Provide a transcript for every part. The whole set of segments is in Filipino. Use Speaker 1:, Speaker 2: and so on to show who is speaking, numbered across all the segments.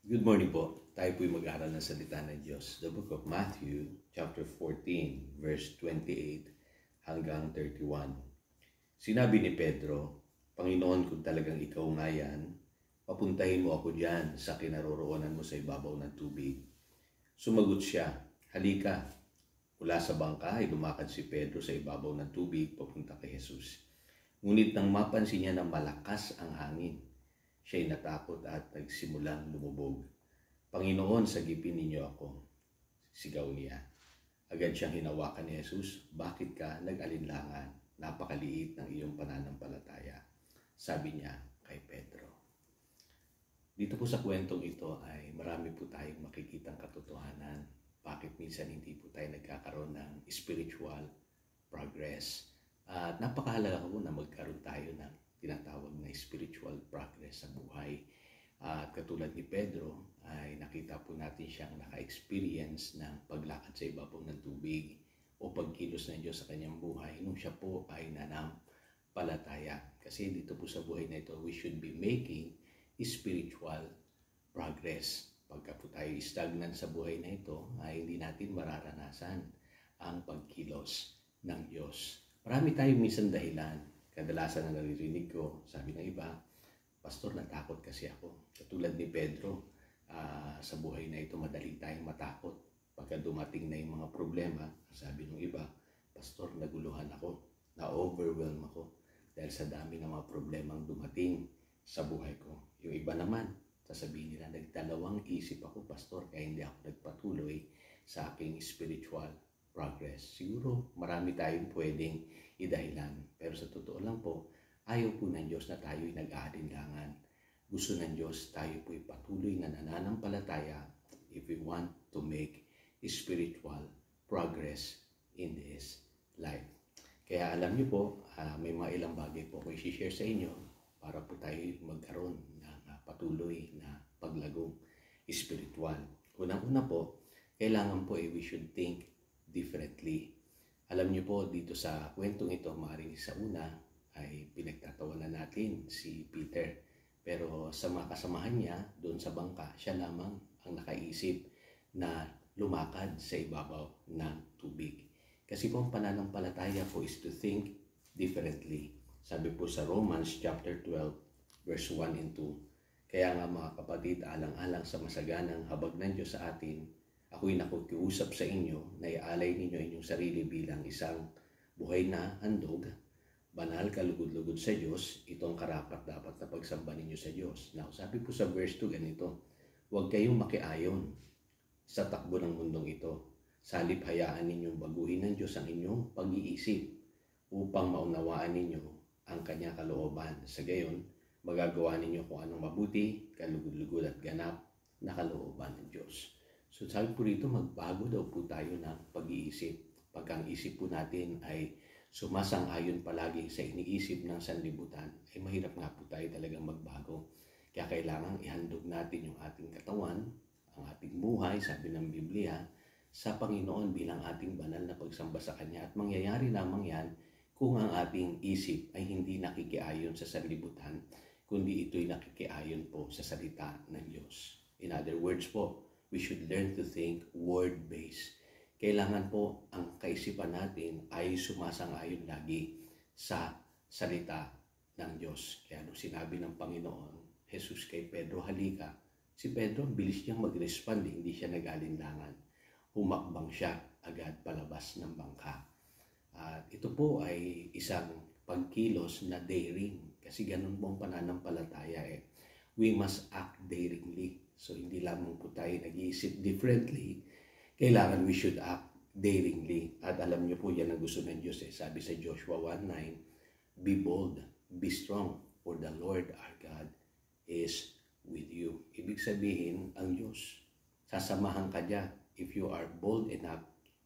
Speaker 1: Good morning po. Tayo po'y mag-aaral ng salita ng Diyos. The book of Matthew, chapter 14, verse 28 hanggang 31. Sinabi ni Pedro, Panginoon, kung talagang ikaw nga yan, papuntahin mo ako dyan sa kinaroroonan mo sa ibabaw ng tubig. Sumagot siya, halika. Mula sa bangka ay lumakad si Pedro sa ibabaw ng tubig papunta kay Jesus. Ngunit nang mapansin niya na malakas ang hangin, siya'y natakot at nagsimulang lumubog. Panginoon, sagipin ninyo ako, sigaw niya. Agad siyang hinawakan ni Jesus, bakit ka nag-alinlangan? Napakaliit ng iyong pananampalataya. Sabi niya kay Pedro. Dito po sa kwentong ito ay marami po tayong makikitang katotohanan. Bakit minsan hindi po tayo nagkakaroon ng spiritual progress. At napakahalaga po na magkaroon tayo ng tinatawag na spiritual progress sa buhay. At katulad ni Pedro, ay nakita po natin siyang naka-experience ng paglakad sa ibabaw ng tubig o pagkilos ng Diyos sa kanyang buhay nung siya po ay nanampalataya. Kasi dito po sa buhay na ito, we should be making spiritual progress. Pagka po tayo stagnant sa buhay na ito, ay hindi natin mararanasan ang pagkilos ng Diyos. Marami tayong minsan dahilan. Kadalasan na naririnig ko, sabi ng iba, Pastor, natakot kasi ako. Katulad ni Pedro, sa buhay na ito, madali tayong matakot. Pagka dumating na yung mga problema, sabi ng iba, Pastor, naguluhan ako, na-overwhelm ako dahil sa dami ng mga problemang dumating sa buhay ko. Yung iba naman, sasabihin nila, nagdalawang isip ako, Pastor, kaya hindi ako nagpatuloy sa aking spiritual progress. Siguro marami tayong pwedeng idahilan. Pero sa totoo lang po, ayaw po ng Diyos na tayo'y nag-aalinlangan. Gusto ng Diyos tayo po'y patuloy na nananampalataya if we want to make spiritual progress in this life. Kaya alam niyo po, may mga ilang bagay po ako i-share sa inyo para po tayo magkaroon ng patuloy na paglagong spiritual. Unang-una po, kailangan po we should think differently. Alam niyo po, dito sa kwentong ito, maaaring sa una ay pinagtatawanan natin si Peter. Pero sa mga kasamahan niya, doon sa bangka, siya lamang ang nakaisip na lumakad sa ibabaw ng tubig. Kasi po ang pananampalataya po is to think differently. Sabi po sa Romans chapter 12, verse 1 and 2, kaya nga mga kapatid, alang-alang sa masaganang habag ng Diyos sa atin, ako'y nakukiusap sa inyo na ialay ninyo inyong sarili bilang isang buhay na handog, banal, kalugod-lugod sa Diyos, itong karapat-dapat na pagsamba ninyo sa Diyos. Now, sabi po sa verse 2 ganito, huwag kayong makiayon sa takbo ng mundong ito. Salip hayaan ninyong baguhin ng Diyos ang inyong pag-iisip upang maunawaan ninyo ang kanya kalooban. Sa gayon, magagawa ninyo kung anong mabuti, kalugod-lugod at ganap na kalooban ng Diyos. So sabi po rito, magbago daw po tayo ng pag-iisip. Pagka ang isip po natin ay sumasang-ayon palagi sa iniisip ng sanlibutan, ay mahirap nga po tayo talagang magbago. Kaya kailangan ihandog natin yung ating katawan, ang ating buhay, sabi ng Biblia, sa Panginoon bilang ating banal na pagsamba sa Kanya. At mangyayari lamang yan kung ang ating isip ay hindi nakikiayon sa sanlibutan, kundi ito'y nakikiayon po sa salita ng Diyos. In other words po, we should learn to think word-based. Kailangan po ang kaisipan natin ay sumasang-ayon lagi sa salita ng Diyos. Kaya nung sinabi ng Panginoon, Jesus kay Pedro, halika, si Pedro, bilis niyang mag-respond, hindi siya nag-alinlangan. Humakbang siya agad palabas ng bangka. At ito po ay isang pagkilos na daring. Kasi ganun po ang pananampalataya We must act daringly. So hindi lamang po tayo nag-iisip differently. Kailangan we should act daringly. At alam niyo po yan ang gusto ng Diyos. Sabi sa Joshua 1:9, be bold, be strong, for the Lord our God is with you. Ibig sabihin, ang Diyos, sasamahan ka niya if you are bold enough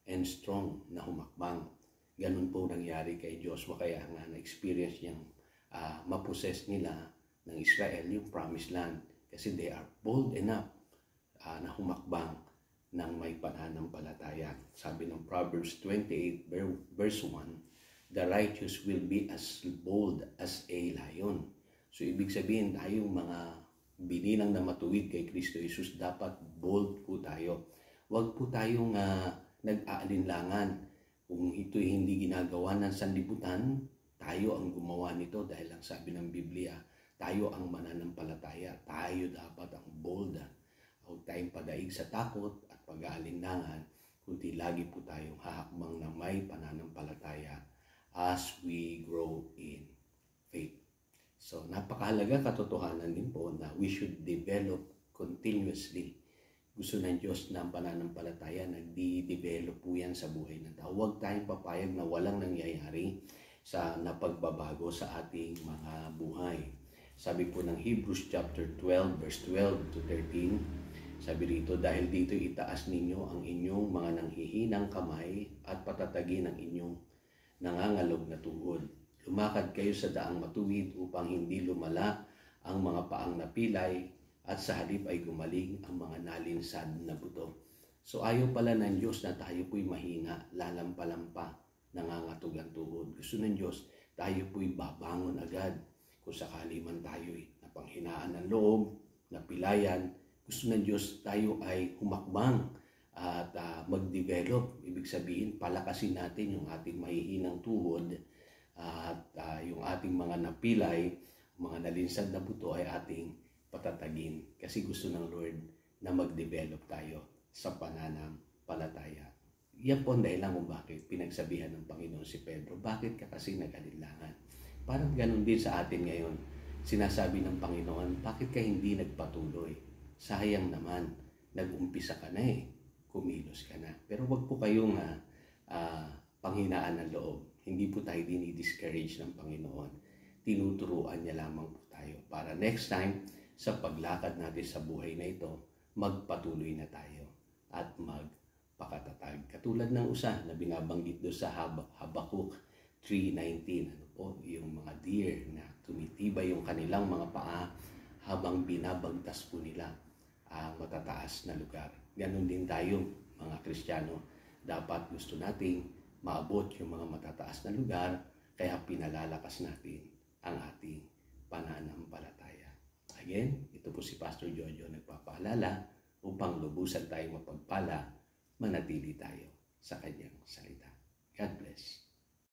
Speaker 1: and strong na humakbang. Ganun po nangyari kay Joshua, kaya nga na-experience niyang maposes nila ng Israel yung promised land kasi they are bold enough na humakbang ng may pananampalataya. Sabi ng Proverbs 28 verse 1, the righteous will be as bold as a lion. So ibig sabihin tayong mga binilang na matuwid kay Kristo Jesus, dapat bold po tayo. Huwag po tayong nag-aalinlangan. Kung ito'y hindi ginagawa ng sanlibutan, tayo ang gumawa nito dahil ang sabi ng Biblia, tayo ang mananampalataya. Tayo dapat ang bold. Huwag tayong padaig sa takot at pag-aalinlangan, kundi lagi po tayong hahakbang na may pananampalataya as we grow in faith. So, napakahalaga katotohanan din po na we should develop continuously. Gusto ng Diyos na ang pananampalataya, nagdi-develop po yan sa buhay ng tao. Huwag tayong papayag na walang nangyayari sa napagbabago sa ating mga buhay. Sabi po ng Hebrews chapter 12, verse 12 to 13, sabi rito, dahil dito itaas ninyo ang inyong mga nanghihinang kamay at patatagin ang inyong nangangalog na tuhod. Lumakad kayo sa daang matuwid upang hindi lumala ang mga paang napilay at sa halip ay gumaling ang mga nalinsad na buto. So ayaw pala ng Diyos na tayo po'y mahina, lalampalampa, nangangatog ang tuhod. Gusto ng Diyos, tayo po'y babangon agad. Kung sakali man tayo'y napanghinaan ng loob, napilayan, gusto ng Diyos tayo ay humakbang at mag-develop. Ibig sabihin, palakasin natin yung ating mahihinang tuhod at yung ating mga napilay, mga nalinsad na buto ay ating patatagin. Kasi gusto ng Lord na mag-develop tayo sa pananampalataya. Yan po ang dahilan kung bakit pinagsabihan ng Panginoon si Pedro, bakit ka kasi nag-alinlangan? Parang ganun din sa atin ngayon. Sinasabi ng Panginoon, bakit ka hindi nagpatuloy? Sayang naman, nag-umpisa ka na kumilos ka na. Pero wag po kayong panghinaan ng loob. Hindi po tayo dinidiscourage ng Panginoon. Tinuturuan niya lamang po tayo para next time sa paglakad natin sa buhay na ito, magpatuloy na tayo at magpakatatag. Katulad ng usa na binabanggit doon sa Habakuk 3:19, ano po, yung mga deer na tumitibay yung kanilang mga paa habang binabagtas po nila ang matataas na lugar. Ganon din tayo, mga Kristiyano. Dapat gusto nating maabot yung mga matataas na lugar, kaya pinalalakas natin ang ating pananampalataya. Again, ito po si Pastor Jojo nagpapaalala upang lubusan tayong mapagpala, manatili tayo sa kanyang salita. God bless.